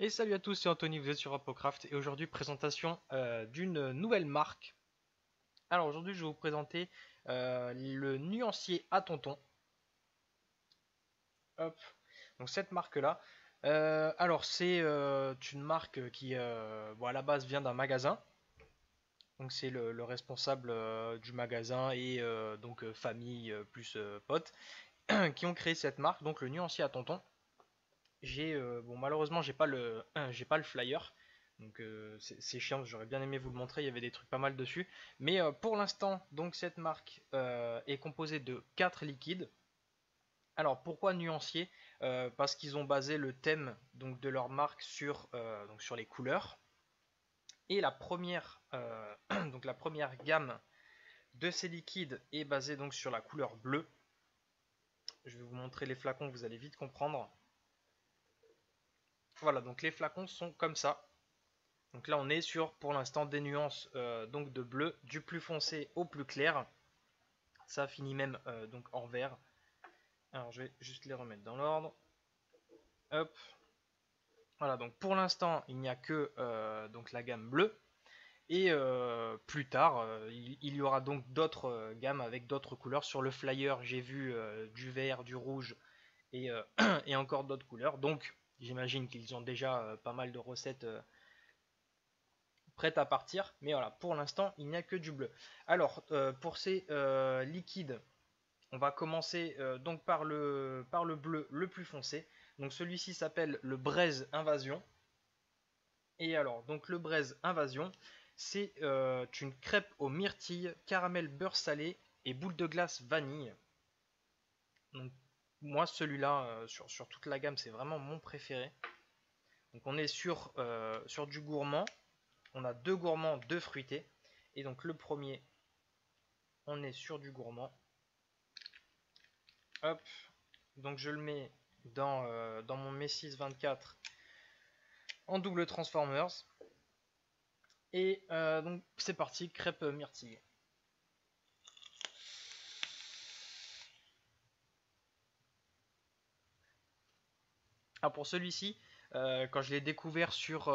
Et salut à tous, c'est Anthony, vous êtes sur Apocraft et aujourd'hui présentation d'une nouvelle marque. Alors aujourd'hui je vais vous présenter le nuancier à tonton. Hop, donc cette marque là. Alors c'est une marque qui bon, à la base vient d'un magasin. Donc c'est le responsable du magasin et donc famille plus potes qui ont créé cette marque, donc le nuancier à tonton. Bon, malheureusement j'ai pas le flyer, donc c'est chiant, j'aurais bien aimé vous le montrer, il y avait des trucs pas mal dessus, mais pour l'instant donc cette marque est composée de 4 liquides. Alors pourquoi nuancier? Parce qu'ils ont basé le thème donc de leur marque donc sur les couleurs, et la première donc la première gamme de ces liquides est basée donc sur la couleur bleue. Je vais vous montrer les flacons, vous allez vite comprendre. Voilà, donc les flacons sont comme ça. Donc là on est sur pour l'instant des nuances donc de bleu du plus foncé au plus clair. Ça finit même donc en vert. Alors je vais juste les remettre dans l'ordre. Hop. Voilà, donc pour l'instant il n'y a que donc la gamme bleue. Et plus tard il y aura donc d'autres gammes avec d'autres couleurs. Sur le flyer j'ai vu du vert, du rouge et, et encore d'autres couleurs. Donc j'imagine qu'ils ont déjà pas mal de recettes prête à partir, mais voilà, pour l'instant il n'y a que du bleu. Alors pour ces liquides, on va commencer donc par le bleu le plus foncé. Donc celui-ci s'appelle le Braise Invasion. Et alors donc le Braise Invasion, c'est une crêpe aux myrtilles, caramel beurre salé et boule de glace vanille. Donc moi celui-là sur toute la gamme c'est vraiment mon préféré. Donc on est sur du gourmand. On a deux gourmands, deux fruités. Et donc le premier, on est sur du gourmand. Hop. Donc je le mets dans mon Messis 24 en double Transformers. Et donc c'est parti, crêpe myrtille. Alors pour celui-ci, quand je l'ai découvert sur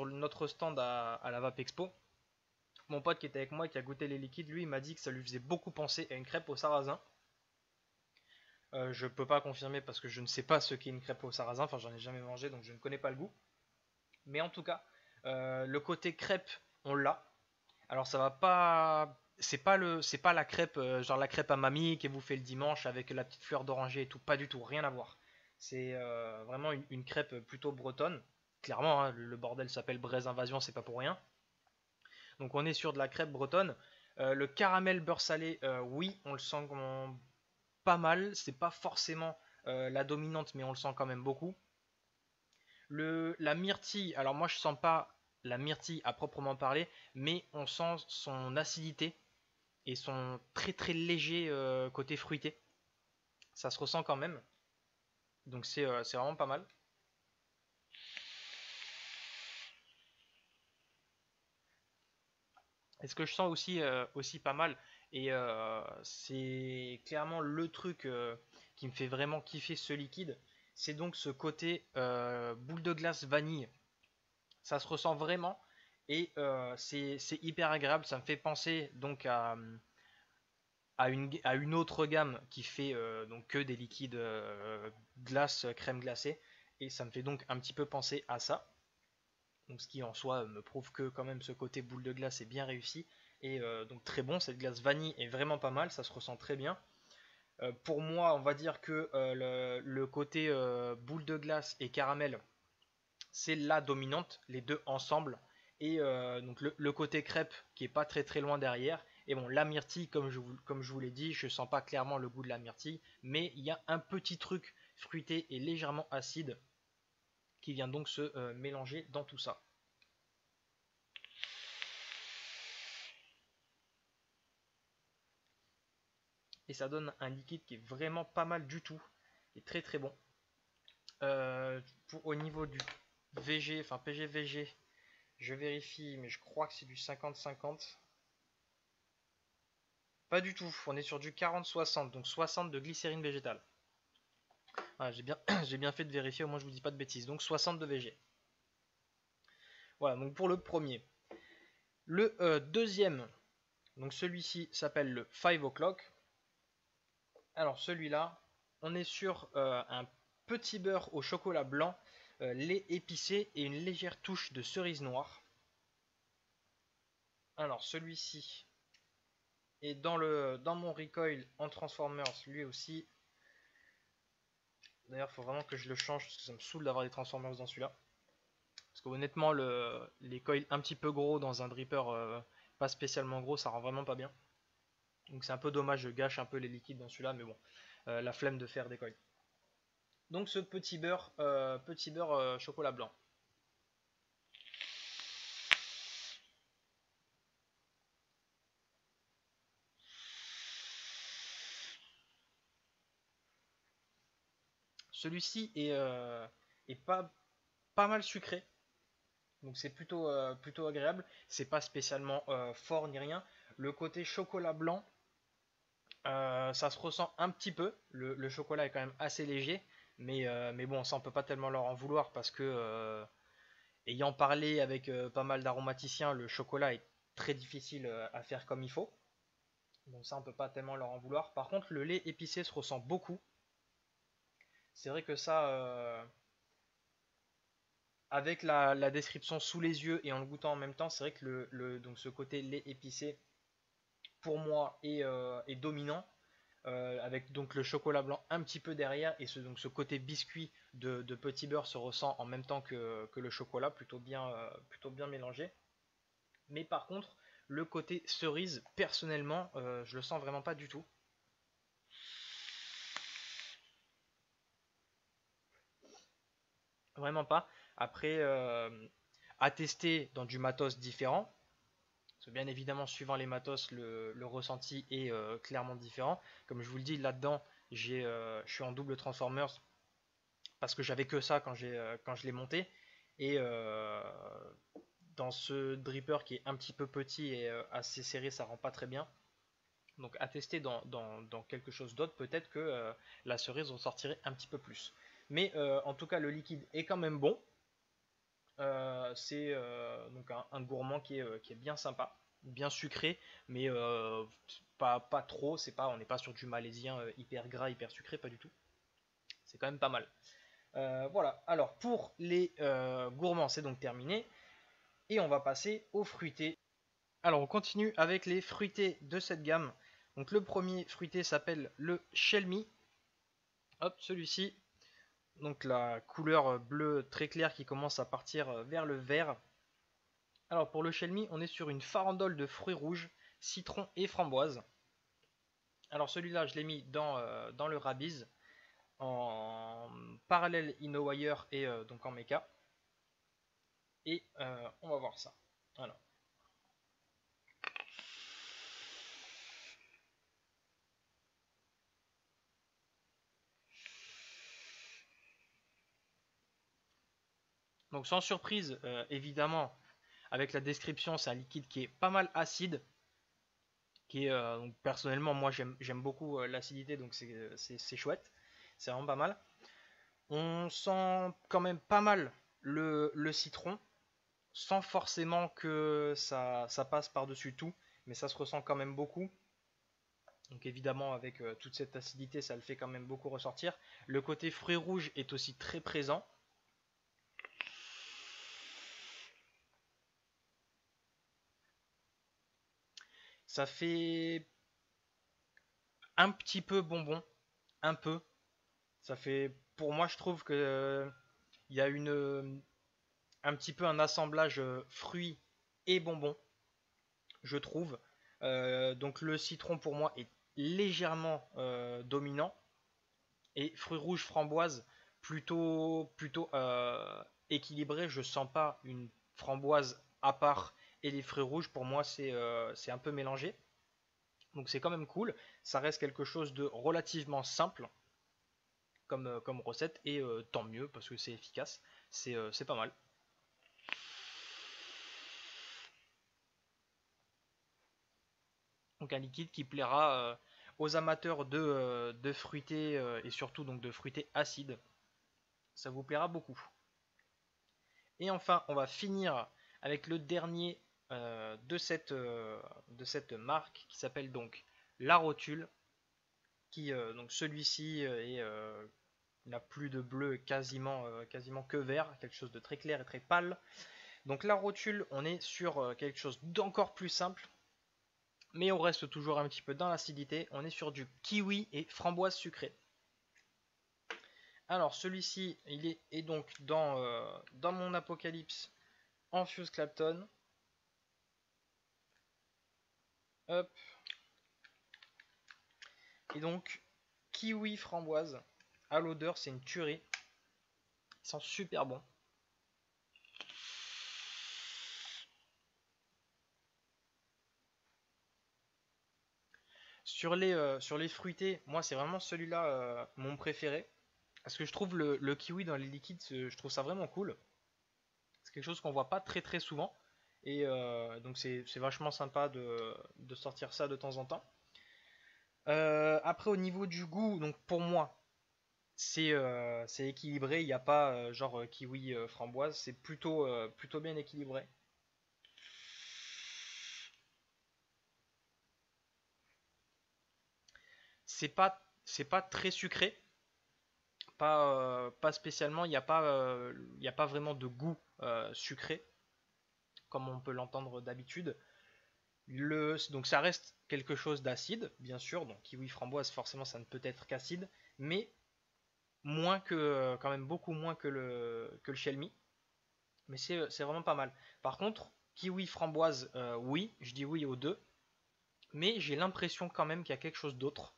notre stand à la Vape Expo, mon pote qui était avec moi et qui a goûté les liquides, lui il m'a dit que ça lui faisait beaucoup penser à une crêpe au sarrasin. Je peux pas confirmer parce que je ne sais pas ce qu'est une crêpe au sarrasin, enfin j'en ai jamais mangé donc je ne connais pas le goût. Mais en tout cas, le côté crêpe, on l'a. Alors ça va pas, c'est pas la crêpe, genre la crêpe à mamie qui vous fait le dimanche avec la petite fleur d'oranger et tout, pas du tout, rien à voir. C'est vraiment une crêpe plutôt bretonne. Clairement, hein, le bordel s'appelle Braise Invasion, c'est pas pour rien. Donc on est sur de la crêpe bretonne. Le caramel beurre salé, oui, on le sent pas mal. C'est pas forcément la dominante, mais on le sent quand même beaucoup. La myrtille, alors moi je sens pas la myrtille à proprement parler, mais on sent son acidité et son très très léger côté fruité. Ça se ressent quand même. Donc c'est vraiment pas mal. Et ce que je sens aussi pas mal, et c'est clairement le truc qui me fait vraiment kiffer ce liquide, c'est donc ce côté boule de glace vanille. Ça se ressent vraiment et c'est hyper agréable. Ça me fait penser donc à une autre gamme qui fait donc que des liquides glace, crème glacée. Et ça me fait donc un petit peu penser à ça. Donc ce qui en soi me prouve que quand même ce côté boule de glace est bien réussi. Et donc très bon, cette glace vanille est vraiment pas mal, ça se ressent très bien. Pour moi, on va dire que le côté boule de glace et caramel, c'est la dominante, les deux ensemble. Et donc le côté crêpe qui est pas très très loin derrière. Et bon, la myrtille, comme je vous l'ai dit, je sens pas clairement le goût de la myrtille, mais il y a un petit truc fruité et légèrement acide qui vient donc se mélanger dans tout ça. Et ça donne un liquide qui est vraiment pas mal du tout, qui est très très bon. Au niveau du VG, enfin PG-VG, je vérifie, mais je crois que c'est du 50-50. Pas du tout, on est sur du 40-60, donc 60 de glycérine végétale. Voilà, j'ai bien fait de vérifier, au moins je vous dis pas de bêtises. Donc 60 de VG. Voilà, donc pour le premier. Le deuxième, donc celui-ci s'appelle le 5 o'clock. Alors celui-là, on est sur un petit beurre au chocolat blanc, lait épicé et une légère touche de cerise noire. Alors celui-ci est dans mon recoil en Transformers, lui aussi. D'ailleurs, il faut vraiment que je le change parce que ça me saoule d'avoir des Transformers dans celui-là. Parce que honnêtement, les coils un petit peu gros dans un dripper pas spécialement gros, ça rend vraiment pas bien. Donc c'est un peu dommage, je gâche un peu les liquides dans celui-là, mais bon, la flemme de faire des coils. Donc ce petit beurre chocolat blanc. Celui-ci est pas mal sucré, donc c'est plutôt agréable. C'est pas spécialement fort ni rien. Le côté chocolat blanc, ça se ressent un petit peu. Le chocolat est quand même assez léger, mais bon, ça on peut pas tellement leur en vouloir parce que ayant parlé avec pas mal d'aromaticiens, le chocolat est très difficile à faire comme il faut. Donc ça on peut pas tellement leur en vouloir. Par contre, le lait épicé se ressent beaucoup. C'est vrai que ça, avec la description sous les yeux et en le goûtant en même temps, c'est vrai que donc ce côté lait épicé, pour moi, est dominant. Avec donc le chocolat blanc un petit peu derrière et donc ce côté biscuit de petit beurre se ressent en même temps que le chocolat, plutôt bien mélangé. Mais par contre, le côté cerise, personnellement, je le sens vraiment pas du tout. Vraiment pas. Après, à tester dans du matos différent. Parce que bien évidemment, suivant les matos, le ressenti est clairement différent. Comme je vous le dis, là-dedans, je suis en double Transformers parce que j'avais que ça quand je l'ai monté. Et dans ce dripper qui est un petit peu petit et assez serré, ça rend pas très bien. Donc à tester dans quelque chose d'autre, peut-être que la cerise ressortirait un petit peu plus. Mais en tout cas, le liquide est quand même bon. C'est donc un gourmand qui est bien sympa, bien sucré, mais pas trop. On n'est pas sur du malaisien hyper gras, hyper sucré, pas du tout. C'est quand même pas mal. Voilà, alors pour les gourmands, c'est donc terminé. Et on va passer aux fruités. Alors on continue avec les fruités de cette gamme. Donc le premier fruité s'appelle le Shelmy. Hop, celui-ci. Donc la couleur bleue très claire qui commence à partir vers le vert. Alors pour le Shelmy, on est sur une farandole de fruits rouges, citron et framboise. Alors celui-là, je l'ai mis dans le Rabiz en parallèle InnoWire et donc en méca. Et on va voir ça. Alors. Donc sans surprise, évidemment, avec la description, c'est un liquide qui est pas mal acide. Qui est, donc personnellement, moi j'aime beaucoup l'acidité, donc c'est chouette. C'est vraiment pas mal. On sent quand même pas mal le citron, sans forcément que ça passe par-dessus tout, mais ça se ressent quand même beaucoup. Donc évidemment, avec toute cette acidité, ça le fait quand même beaucoup ressortir. Le côté fruits rouges est aussi très présent. Ça fait un petit peu bonbon, un peu. Ça fait, pour moi, je trouve que il y a un petit peu un assemblage fruits et bonbons, je trouve. Donc le citron pour moi est légèrement dominant et fruits rouges framboise plutôt équilibré. Je sens pas une framboise à part et les fruits rouges pour moi c'est un peu mélangé. Donc c'est quand même cool. Ça reste quelque chose de relativement simple comme recette et tant mieux parce que c'est efficace. C'est pas mal. Donc un liquide qui plaira aux amateurs de fruités et surtout donc de fruités acides. Ça vous plaira beaucoup. Et enfin, on va finir avec le dernier de cette marque qui s'appelle donc La Rotule, qui donc celui-ci n'a plus de bleu, quasiment que vert, quelque chose de très clair et très pâle. Donc La Rotule, on est sur quelque chose d'encore plus simple, mais on reste toujours un petit peu dans l'acidité. On est sur du kiwi et framboise sucrée. Alors celui-ci, est donc dans mon apocalypse en Fuse Clapton. Hop. Et donc, kiwi framboise. À l'odeur, c'est une tuerie. Ils sont super bons. Sur les fruités, moi c'est vraiment celui-là mon préféré. Parce que je trouve le kiwi dans les liquides, je trouve ça vraiment cool. C'est quelque chose qu'on voit pas très très souvent. Et donc c'est vachement sympa de sortir ça de temps en temps. Après au niveau du goût, donc pour moi, c'est équilibré. Il n'y a pas genre kiwi framboise. C'est plutôt bien équilibré. C'est pas très sucré. Pas spécialement. Il y a pas vraiment de goût sucré comme on peut l'entendre d'habitude. Donc ça reste quelque chose d'acide, bien sûr. Donc kiwi framboise, forcément, ça ne peut être qu'acide, mais quand même beaucoup moins que le Shelmy. Mais c'est vraiment pas mal. Par contre, kiwi framboise, oui, je dis oui aux deux, mais j'ai l'impression quand même qu'il y a quelque chose d'autre.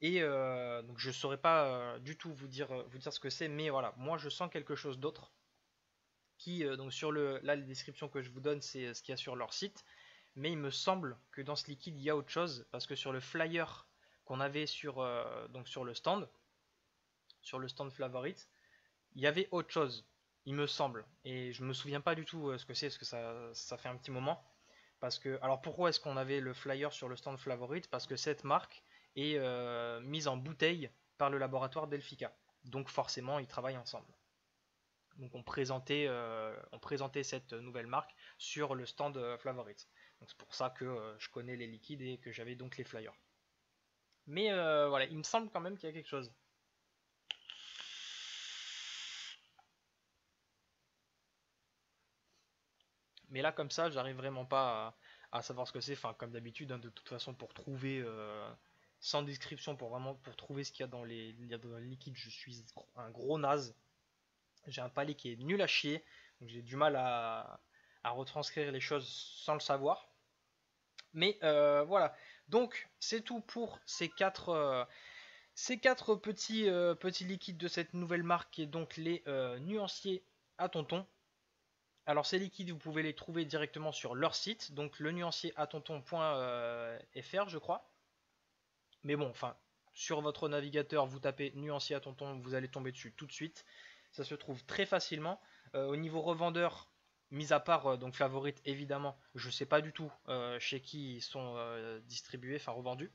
Et donc je saurais pas du tout vous dire ce que c'est, mais voilà, moi je sens quelque chose d'autre. Donc là les descriptions que je vous donne, c'est ce qu'il y a sur leur site. Mais il me semble que dans ce liquide, il y a autre chose, parce que sur le flyer qu'on avait donc sur le stand Favorite, il y avait autre chose, il me semble. Et je me souviens pas du tout ce que c'est, parce que ça fait un petit moment. Alors pourquoi est-ce qu'on avait le flyer sur le stand Favorite? Parce que cette marque est mise en bouteille par le laboratoire Delphica. Donc forcément, ils travaillent ensemble. Donc on présentait cette nouvelle marque sur le stand Favorite. Donc c'est pour ça que je connais les liquides et que j'avais donc les flyers. Mais voilà, il me semble quand même qu'il y a quelque chose. Mais là comme ça, j'arrive vraiment pas à savoir ce que c'est. Enfin comme d'habitude, hein, de toute façon pour trouver sans description pour trouver ce qu'il y a dans les liquides, je suis un gros naze. J'ai un palais qui est nul à chier, donc j'ai du mal à retranscrire les choses sans le savoir. Mais voilà, donc c'est tout pour ces quatre petits liquides de cette nouvelle marque qui est donc les nuanciers à tonton. Alors ces liquides, vous pouvez les trouver directement sur leur site, donc le nuancier à tonton.fr je crois. Mais bon, enfin, sur votre navigateur, vous tapez nuancier à tonton, vous allez tomber dessus tout de suite. Ça se trouve très facilement. Au niveau revendeur, mis à part donc Favorite évidemment, je sais pas du tout chez qui ils sont distribués, enfin revendus.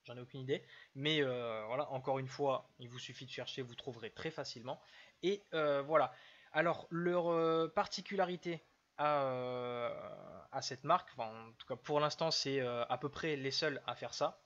J'en ai aucune idée. Mais voilà, encore une fois, il vous suffit de chercher, vous trouverez très facilement. Et voilà. Alors, leur particularité à cette marque, enfin, en tout cas pour l'instant, c'est à peu près les seuls à faire ça.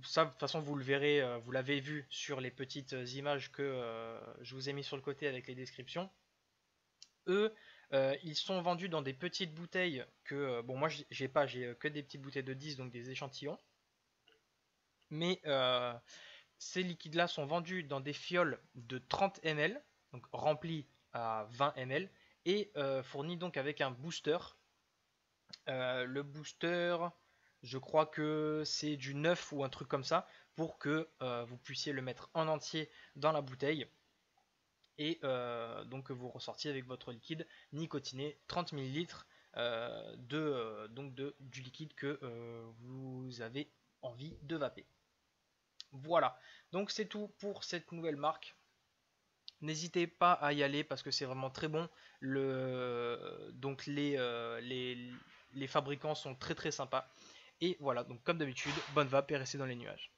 Ça, de toute façon, vous le verrez, vous l'avez vu sur les petites images que je vous ai mis sur le côté avec les descriptions. Eux, ils sont vendus dans des petites bouteilles que, bon, moi, j'ai que des petites bouteilles de 10, donc des échantillons. Mais ces liquides-là sont vendus dans des fioles de 30 ml, donc remplis à 20 ml, et fournis donc avec un booster. Le booster, je crois que c'est du 9 ou un truc comme ça, pour que vous puissiez le mettre en entier dans la bouteille. Et donc que vous ressortiez avec votre liquide nicotiné 30 ml du liquide que vous avez envie de vaper. Voilà, donc c'est tout pour cette nouvelle marque. N'hésitez pas à y aller parce que c'est vraiment très bon. Donc les fabricants sont très très sympas. Et voilà, donc comme d'habitude, bonne vape et restez dans les nuages.